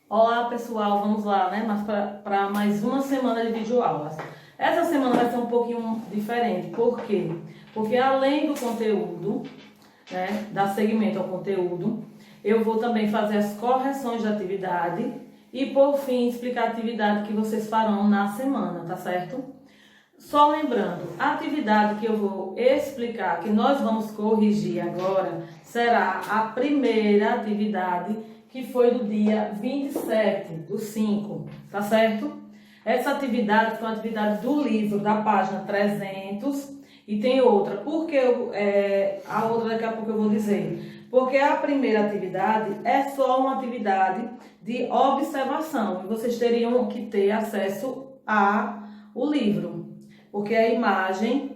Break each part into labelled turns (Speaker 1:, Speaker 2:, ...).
Speaker 1: Olá pessoal, vamos lá, né? Mas para mais uma semana de videoaulas. Essa semana vai ser um pouquinho diferente, por quê? Porque além do conteúdo, né, dar seguimento ao conteúdo, eu vou também fazer as correções de atividade e por fim explicar a atividade que vocês farão na semana, tá certo? Só lembrando, a atividade que eu vou explicar, que nós vamos corrigir agora, será a primeira atividade que foi do dia 27/5, tá certo? Essa atividade foi uma atividade do livro, da página 300, e tem outra. Por que a outra daqui a pouco eu vou dizer? Porque a primeira atividade é só uma atividade de observação, e vocês teriam que ter acesso ao livro. Porque a imagem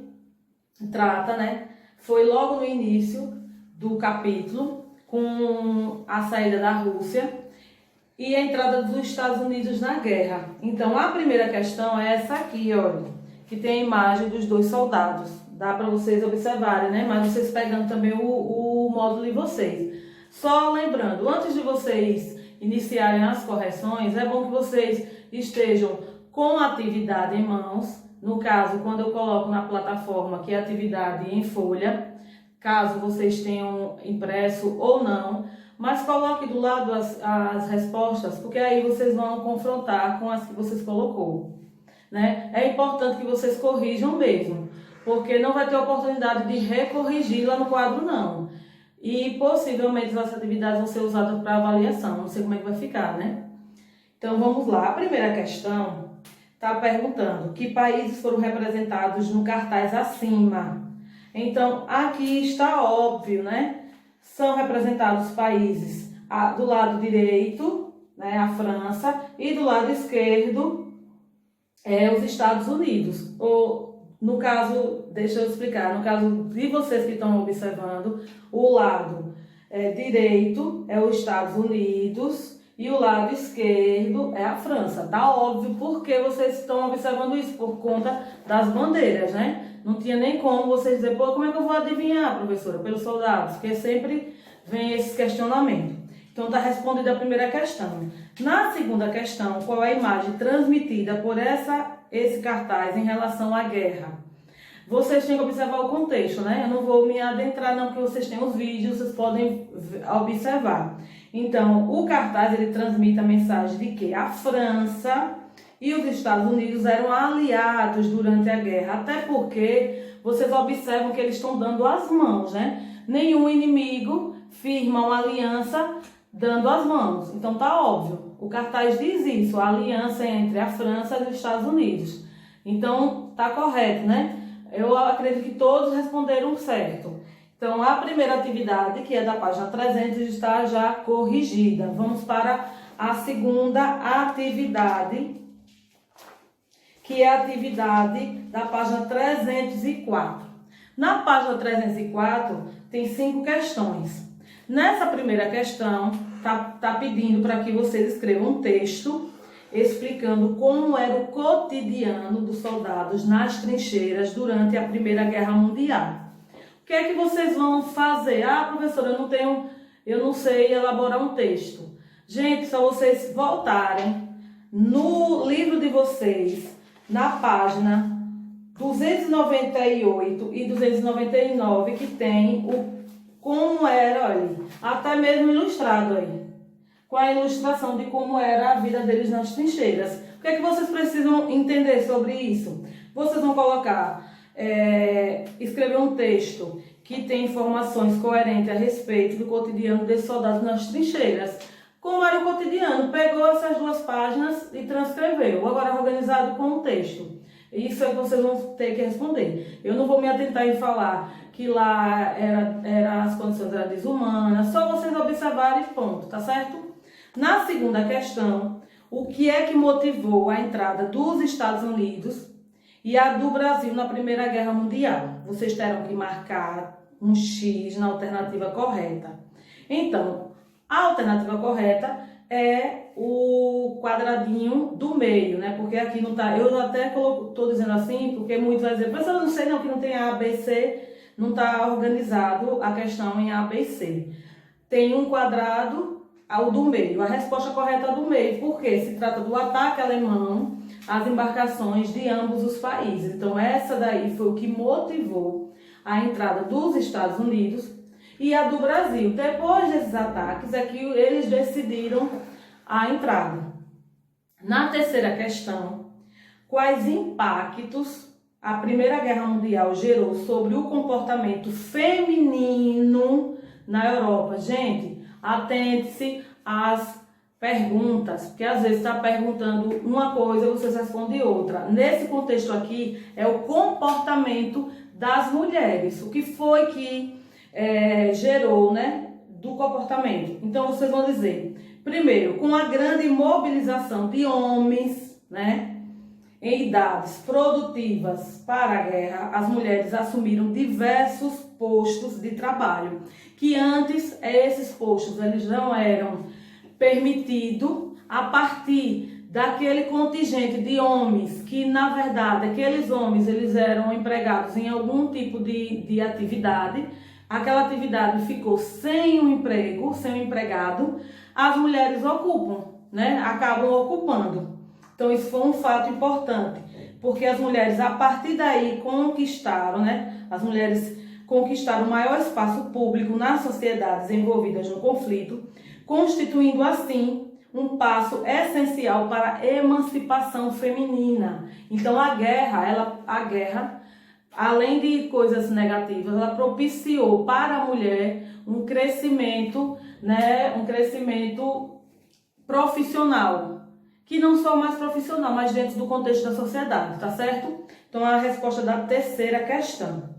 Speaker 1: trata, né? Foi logo no início do capítulo, com a saída da Rússia e a entrada dos Estados Unidos na guerra. Então, a primeira questão é essa aqui, olha, que tem a imagem dos dois soldados. Dá para vocês observarem, né? Mas vocês pegando também o módulo de vocês. Só lembrando, antes de vocês iniciarem as correções, é bom que vocês estejam com a atividade em mãos. No caso, quando eu coloco na plataforma que é atividade em folha, caso vocês tenham impresso ou não, mas coloque do lado as respostas, porque aí vocês vão confrontar com as que vocês colocou, né? É importante que vocês corrijam mesmo, porque não vai ter oportunidade de recorrigir lá no quadro, não. E possivelmente essas atividades vão ser usadas para avaliação, não sei como é que vai ficar, né? Então vamos lá, a primeira questão está perguntando que países foram representados no cartaz acima. Então, aqui está óbvio, né? São representados países do lado direito, né, a França, e do lado esquerdo, os Estados Unidos. Ou, no caso, deixa eu explicar, no caso de vocês que estão observando, o lado direito é os Estados Unidos, e o lado esquerdo é a França. Tá óbvio porque vocês estão observando isso, por conta das bandeiras, né? Não tinha nem como vocês dizer, pô, como é que eu vou adivinhar, professora, pelos soldados? Porque sempre vem esse questionamento. Então tá respondida a primeira questão. Na segunda questão, qual é a imagem transmitida por esse cartaz em relação à guerra? Vocês têm que observar o contexto, né? Eu não vou me adentrar não, porque vocês têm os vídeos, vocês podem observar. Então, o cartaz, ele transmite a mensagem de que a França e os Estados Unidos eram aliados durante a guerra. Até porque vocês observam que eles estão dando as mãos, né? Nenhum inimigo firma uma aliança dando as mãos. Então, tá óbvio. O cartaz diz isso, a aliança entre a França e os Estados Unidos. Então, tá correto, né? Eu acredito que todos responderam certo. Então, a primeira atividade, que é da página 300, está já corrigida. Vamos para a segunda atividade, que é a atividade da página 304. Na página 304, tem 5 questões. Nessa primeira questão, tá pedindo para que vocês escrevam um texto explicando como era o cotidiano dos soldados nas trincheiras durante a Primeira Guerra Mundial. O que é que vocês vão fazer? Ah, professora, eu não sei elaborar um texto. Gente, só vocês voltarem no livro de vocês, na página 298 e 299, que tem como era, olha, até mesmo ilustrado aí, com a ilustração de como era a vida deles nas trincheiras. O que é que vocês precisam entender sobre isso? Vocês vão colocar, escrever um texto que tem informações coerentes a respeito do cotidiano desses soldados nas trincheiras. Como era o cotidiano? Pegou essas 2 páginas e transcreveu. Agora organizado com um texto. Isso é que vocês vão ter que responder. Eu não vou me atentar em falar que lá as condições eram desumanas. Só vocês observarem e ponto, tá certo? Na segunda questão, o que é que motivou a entrada dos Estados Unidos e a do Brasil na Primeira Guerra Mundial? Vocês terão que marcar um X na alternativa correta. Então, a alternativa correta é o quadradinho do meio, né? Porque aqui não tá, eu até estou dizendo assim, porque muitos vão dizer, mas eu não sei não, que não tem A, B, C, não está organizado a questão em A, B e C. Tem um quadrado ao do meio. A resposta correta é do meio, porque se trata do ataque alemão às embarcações de ambos os países. Então, essa daí foi o que motivou a entrada dos Estados Unidos e a do Brasil. Depois desses ataques é que eles decidiram a entrada. Na terceira questão, quais impactos a Primeira Guerra Mundial gerou sobre o comportamento feminino na Europa? Gente, atente-se às perguntas, porque às vezes está perguntando uma coisa e vocês respondem outra. Nesse contexto aqui, é o comportamento das mulheres. O que foi que gerou, né, do comportamento? Então, vocês vão dizer, primeiro, com a grande mobilização de homens, né, em idades produtivas para a guerra, as mulheres assumiram diversos postos de trabalho, que antes esses postos eles não eram permitidos a partir daquele contingente de homens que, na verdade, aqueles homens eles eram empregados em algum tipo de atividade, aquela atividade ficou sem um emprego, sem um empregado, as mulheres ocupam, né? Acabam ocupando. Então, isso foi um fato importante, porque as mulheres, a partir daí, conquistaram, né? As mulheres conquistaram o maior espaço público nas sociedades envolvidas no conflito, constituindo, assim, um passo essencial para a emancipação feminina. Então, a guerra, além de coisas negativas, ela propiciou para a mulher um crescimento, né? Um crescimento profissional, que não só mais profissional, mas dentro do contexto da sociedade, tá certo? Então, a resposta da terceira questão.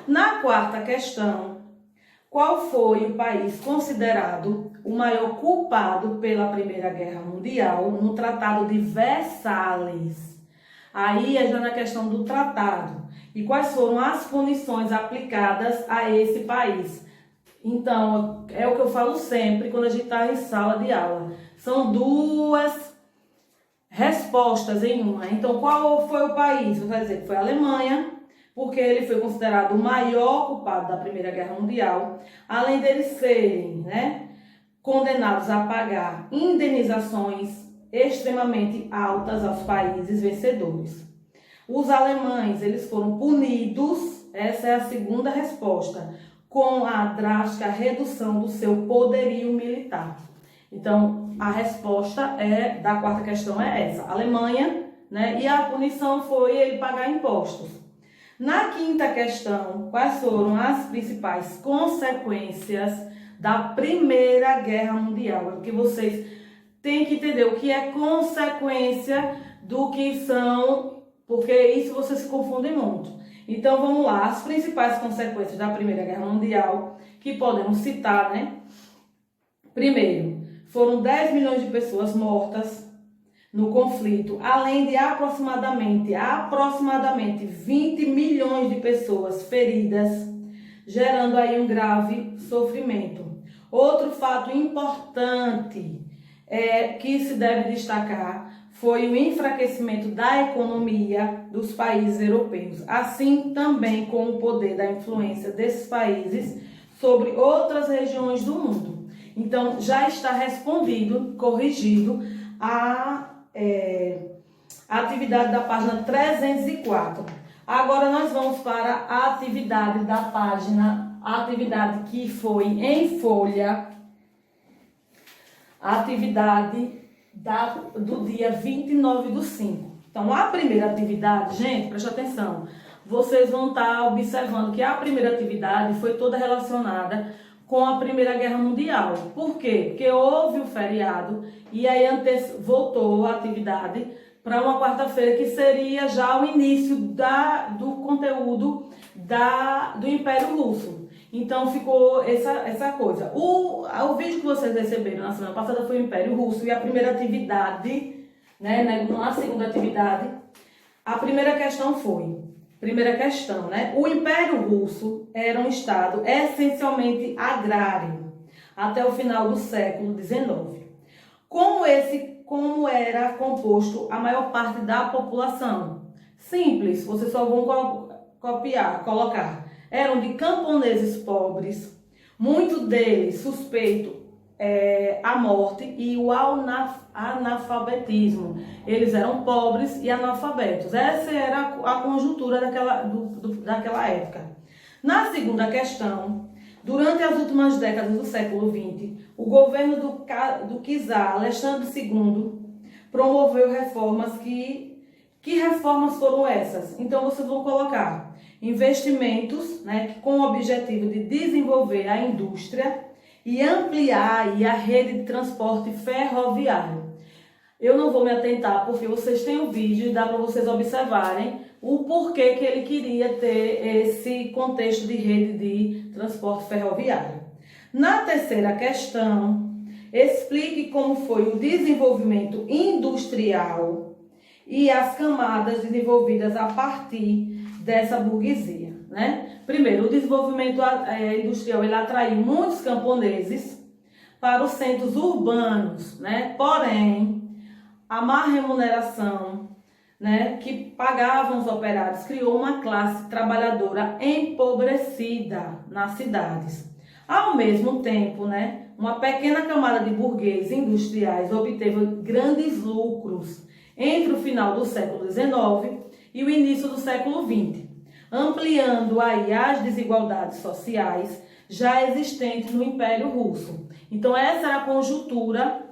Speaker 1: Na quarta questão, qual foi o país considerado o maior culpado pela Primeira Guerra Mundial no Tratado de Versalhes? Aí é já na questão do tratado. E quais foram as punições aplicadas a esse país? Então, é o que eu falo sempre quando a gente está em sala de aula. São duas respostas em uma. Então, qual foi o país? Você vai dizer que foi a Alemanha, porque ele foi considerado o maior culpado da Primeira Guerra Mundial, além deles serem, né, condenados a pagar indenizações extremamente altas aos países vencedores. Os alemães, eles foram punidos, essa é a segunda resposta, com a drástica redução do seu poderio militar. Então, a resposta da quarta questão é essa, Alemanha, né? E a punição foi ele pagar impostos. Na quinta questão, quais foram as principais consequências da Primeira Guerra Mundial? Porque vocês têm que entender o que é consequência do que são, porque isso vocês se confundem muito. Então, vamos lá, as principais consequências da Primeira Guerra Mundial, que podemos citar, né? Primeiro, foram 10 milhões de pessoas mortas no conflito, além de aproximadamente 20 milhões de pessoas feridas, gerando aí um grave sofrimento. Outro fato importante que se deve destacar foi o enfraquecimento da economia dos países europeus, assim também com o poder da influência desses países sobre outras regiões do mundo. Então, já está respondido, corrigido, a atividade da página 304. Agora, nós vamos para a atividade da página, a atividade que foi em folha, a atividade do dia 29/5. Então, a primeira atividade, gente, preste atenção, vocês vão estar observando que a primeira atividade foi toda relacionada com a Primeira Guerra Mundial. Por quê? Porque houve o feriado e aí voltou a atividade para uma quarta-feira, que seria já o início do conteúdo do Império Russo. Então ficou essa coisa. O vídeo que vocês receberam na semana passada foi o Império Russo, e a primeira atividade, né, na segunda atividade, a primeira questão foi... Primeira questão, né? O Império Russo era um estado essencialmente agrário até o final do século XIX. Como era composto a maior parte da população? Simples, vocês só vão colocar. Eram de camponeses pobres, muitos deles suspeitos a morte e o analfabetismo. Eles eram pobres e analfabetos. Essa era a conjuntura daquela época. Na segunda questão, durante as últimas décadas do século XX, o governo do czar Alexandre II promoveu reformas que reformas foram essas? Então, vocês vão colocar investimentos, né, com o objetivo de desenvolver a indústria e ampliar aí a rede de transporte ferroviário. Eu não vou me atentar porque vocês têm o vídeo e dá para vocês observarem o porquê que ele queria ter esse contexto de rede de transporte ferroviário. Na terceira questão, explique como foi o desenvolvimento industrial e as camadas desenvolvidas a partir dessa burguesia, né? Primeiro, o desenvolvimento industrial ele atraiu muitos camponeses para os centros urbanos, né? Porém, a má remuneração, né, que pagavam os operários criou uma classe trabalhadora empobrecida nas cidades. Ao mesmo tempo, né, uma pequena camada de burgueses industriais obteve grandes lucros entre o final do século XIX e o início do século XX, ampliando aí as desigualdades sociais já existentes no Império Russo. Então, essa era a conjuntura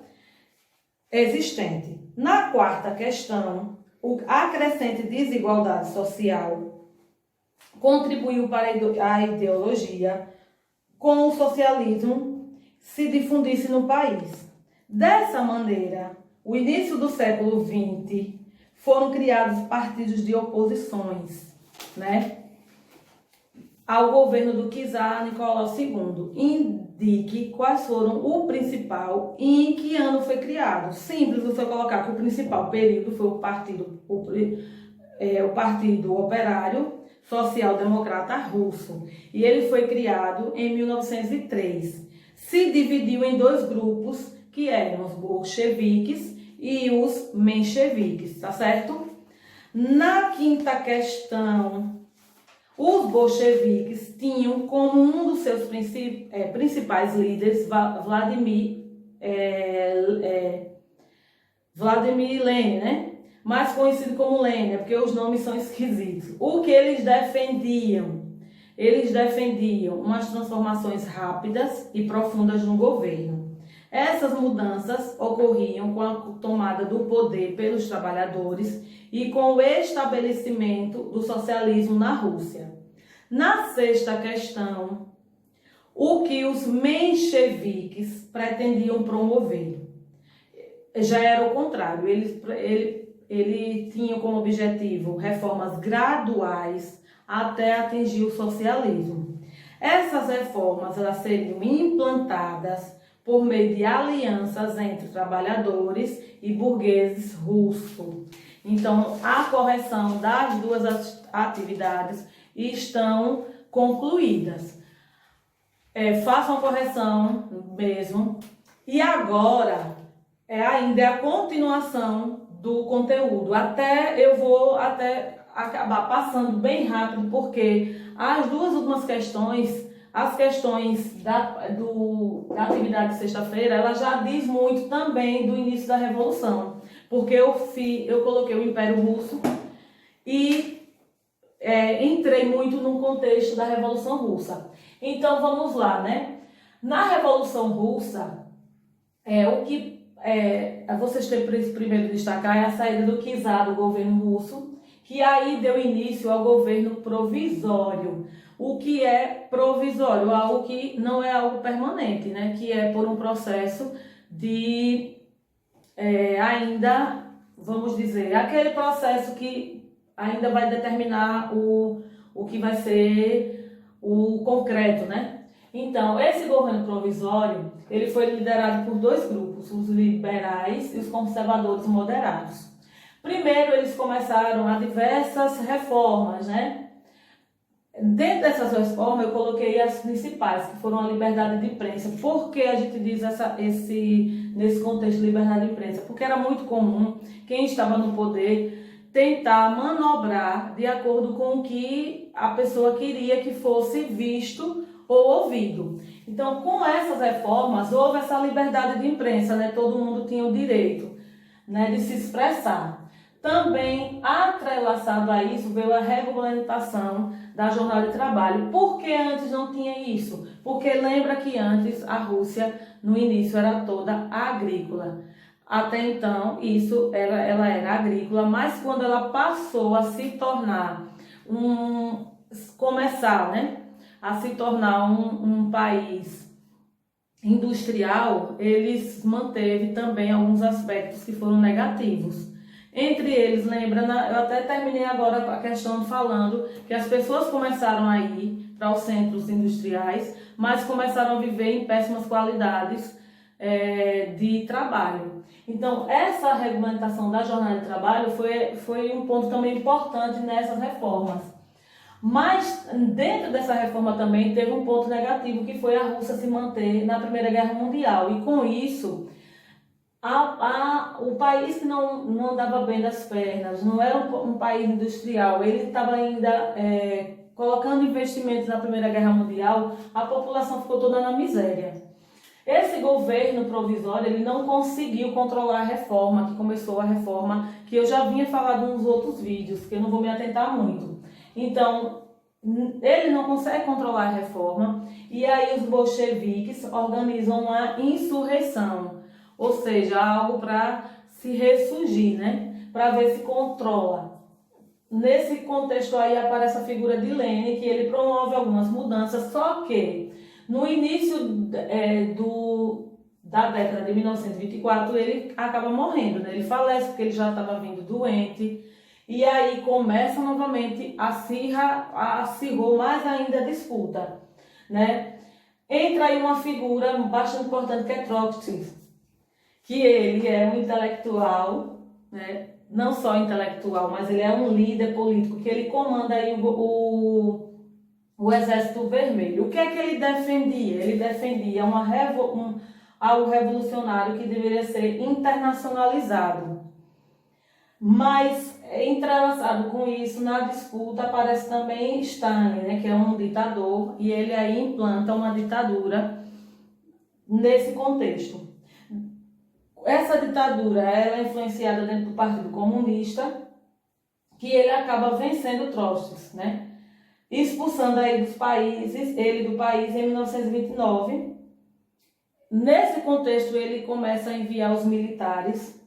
Speaker 1: existente. Na quarta questão, a crescente desigualdade social contribuiu para a ideologia com o socialismo se difundisse no país. Dessa maneira, o início do século XX foram criados partidos de oposições, né, ao governo do czar Nicolau II. Indique quais foram o principal e em que ano foi criado. Simples você colocar que o principal período foi o Partido Operário Social Democrata Russo. E ele foi criado em 1903. Se dividiu em dois grupos, que eram os bolcheviques e os mencheviques, tá certo? Na quinta questão, os bolcheviques tinham como um dos seus principais líderes Vladimir Lenin, né? Mais conhecido como Lenin, porque os nomes são esquisitos. O que eles defendiam? Eles defendiam umas transformações rápidas e profundas no governo. Essas mudanças ocorriam com a tomada do poder pelos trabalhadores e com o estabelecimento do socialismo na Rússia. Na sexta questão, o que os mencheviques pretendiam promover já era o contrário. Ele tinha como objetivo reformas graduais até atingir o socialismo. Essas reformas elas seriam implantadas por meio de alianças entre trabalhadores e burgueses russos. Então, a correção das duas atividades estão concluídas. Façam a correção mesmo. E agora, ainda é a continuação do conteúdo. Eu vou acabar passando bem rápido, porque as duas últimas questões, as questões da atividade de sexta-feira, ela já diz muito também do início da Revolução, porque eu coloquei o Império Russo e entrei muito no contexto da Revolução Russa. Então vamos lá, né? Na Revolução Russa, o que vocês têm primeiro de destacar é a saída do czar do governo russo, que aí deu início ao governo provisório. O que é provisório? Algo que não é algo permanente, né? Que é por um processo de ainda, vamos dizer, aquele processo que ainda vai determinar o que vai ser o concreto, né? Então, esse governo provisório, ele foi liderado por dois grupos, os liberais e os conservadores moderados. Primeiro, eles começaram a diversas reformas, né? Dentro dessas reformas, eu coloquei as principais, que foram a liberdade de imprensa. Por que a gente diz nesse contexto de liberdade de imprensa? Porque era muito comum quem estava no poder tentar manobrar de acordo com o que a pessoa queria que fosse visto ou ouvido. Então, com essas reformas, houve essa liberdade de imprensa, né? Todo mundo tinha o direito, né, de se expressar. Também, atrelaçado a isso, veio a regulamentação da jornada de trabalho. Por que antes não tinha isso? Porque lembra que antes a Rússia, no início, era toda agrícola. Até então, ela era agrícola, mas quando ela passou a se tornar começar, né, a se tornar um país industrial, eles manteve também alguns aspectos que foram negativos. Entre eles, lembra, eu até terminei agora a questão falando que as pessoas começaram a ir para os centros industriais, mas começaram a viver em péssimas qualidades de trabalho. Então, essa regulamentação da jornada de trabalho foi um ponto também importante nessas reformas. Mas, dentro dessa reforma também teve um ponto negativo, que foi a Rússia se manter na Primeira Guerra Mundial. E com isso, o país que não andava bem das pernas, não era um país industrial, ele estava ainda colocando investimentos na Primeira Guerra Mundial, a população ficou toda na miséria. Esse governo provisório, ele não conseguiu controlar a reforma, que começou a reforma, que eu já vinha falando nos outros vídeos, que eu não vou me atentar muito. Então, ele não consegue controlar a reforma, e aí os bolcheviques organizam uma insurreição, ou seja, algo para se ressurgir, né? Para ver se controla. Nesse contexto aí aparece a figura de Lenin, que ele promove algumas mudanças, só que no início da década de 1924 ele acaba morrendo, né? Ele falece porque ele já estava vindo doente, e aí começa novamente acirrou mais ainda a disputa, né? Entra aí uma figura bastante importante que é Trotsky, que ele é um intelectual, né? Não só intelectual, mas ele é um líder político, que ele comanda aí o Exército Vermelho. O que é que ele defendia? Ele defendia algo revolucionário que deveria ser internacionalizado. Mas, entrelaçado com isso, na disputa aparece também Stalin, né, que é um ditador, e ele aí implanta uma ditadura nesse contexto. Essa ditadura ela é influenciada dentro do Partido Comunista, que ele acaba vencendo Trotsky, né? Expulsando aí ele do país em 1929. Nesse contexto, ele começa a enviar os militares,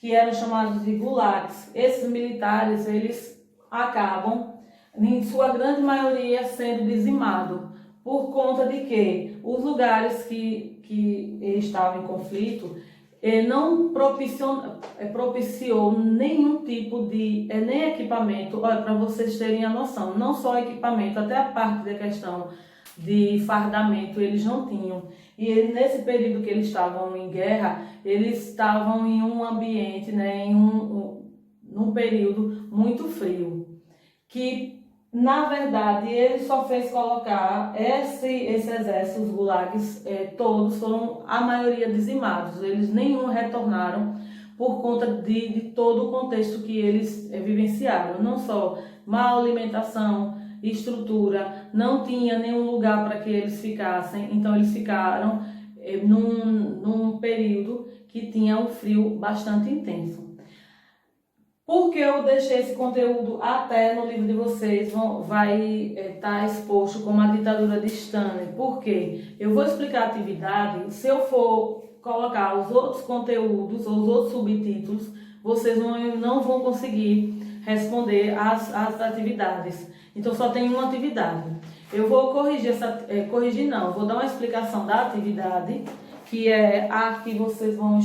Speaker 1: que eram chamados de gulags. Esses militares, eles acabam, em sua grande maioria, sendo dizimados, por conta de que os lugares que estavam em conflito não propiciou nenhum tipo de nem equipamento. Olha, para vocês terem a noção, não só equipamento, até a parte da questão de fardamento eles não tinham. E nesse período que eles estavam em guerra, eles estavam em um ambiente, né, num período muito frio, que na verdade ele só fez colocar esse exército, os gulags, todos foram, a maioria, dizimados. Eles nenhum retornaram por conta de todo o contexto que eles vivenciaram, não só má alimentação, estrutura, não tinha nenhum lugar para que eles ficassem, então eles ficaram num período que tinha um frio bastante intenso. Porque eu deixei esse conteúdo até no livro de vocês, vai estar exposto como a ditadura de Stalin. Por quê? Eu vou explicar a atividade, se eu for colocar os outros conteúdos ou os outros subtítulos, vocês não vão conseguir responder as atividades. Então só tem uma atividade. Eu vou vou dar uma explicação da atividade, que é a que vocês vão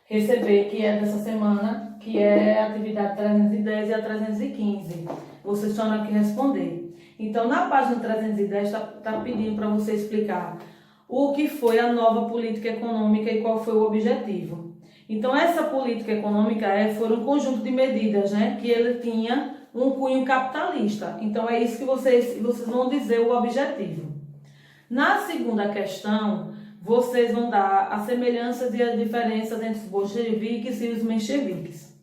Speaker 1: receber, que é dessa semana, que é a atividade 310 e a 315. Vocês estão aqui responder. Então, na página 310 está pedindo para você explicar o que foi a nova política econômica e qual foi o objetivo. Então, essa política econômica foi um conjunto de medidas, né, que ele tinha um cunho capitalista. Então, é isso que vocês vão dizer o objetivo. Na segunda questão, vocês vão dar as semelhanças e as diferenças entre os bolcheviques e os mencheviques.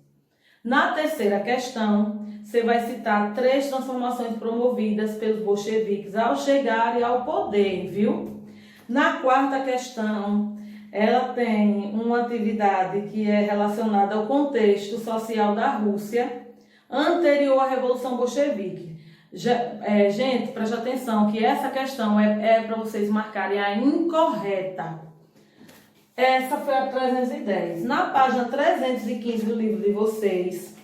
Speaker 1: Na terceira questão, você vai citar 3 transformações promovidas pelos bolcheviques ao chegarem ao poder, viu? Na quarta questão, ela tem uma atividade que é relacionada ao contexto social da Rússia anterior à Revolução Bolchevique. Gente, preste atenção que essa questão é para vocês marcarem a incorreta. Essa foi a 310. Na página 315 do livro de vocês,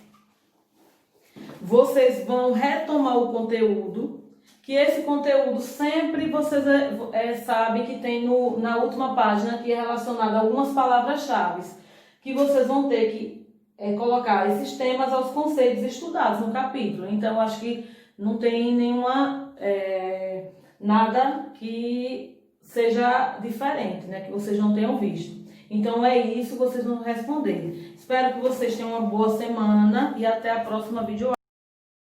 Speaker 1: vocês vão retomar o conteúdo, que esse conteúdo sempre vocês sabem que tem na última página, que é relacionado a algumas palavras-chave, que vocês vão ter que colocar esses temas aos conceitos estudados no capítulo. Então, acho que não tem nada que seja diferente, né, que vocês não tenham visto. Então, é isso que vocês vão responder. Espero que vocês tenham uma boa semana e até a próxima videoaula.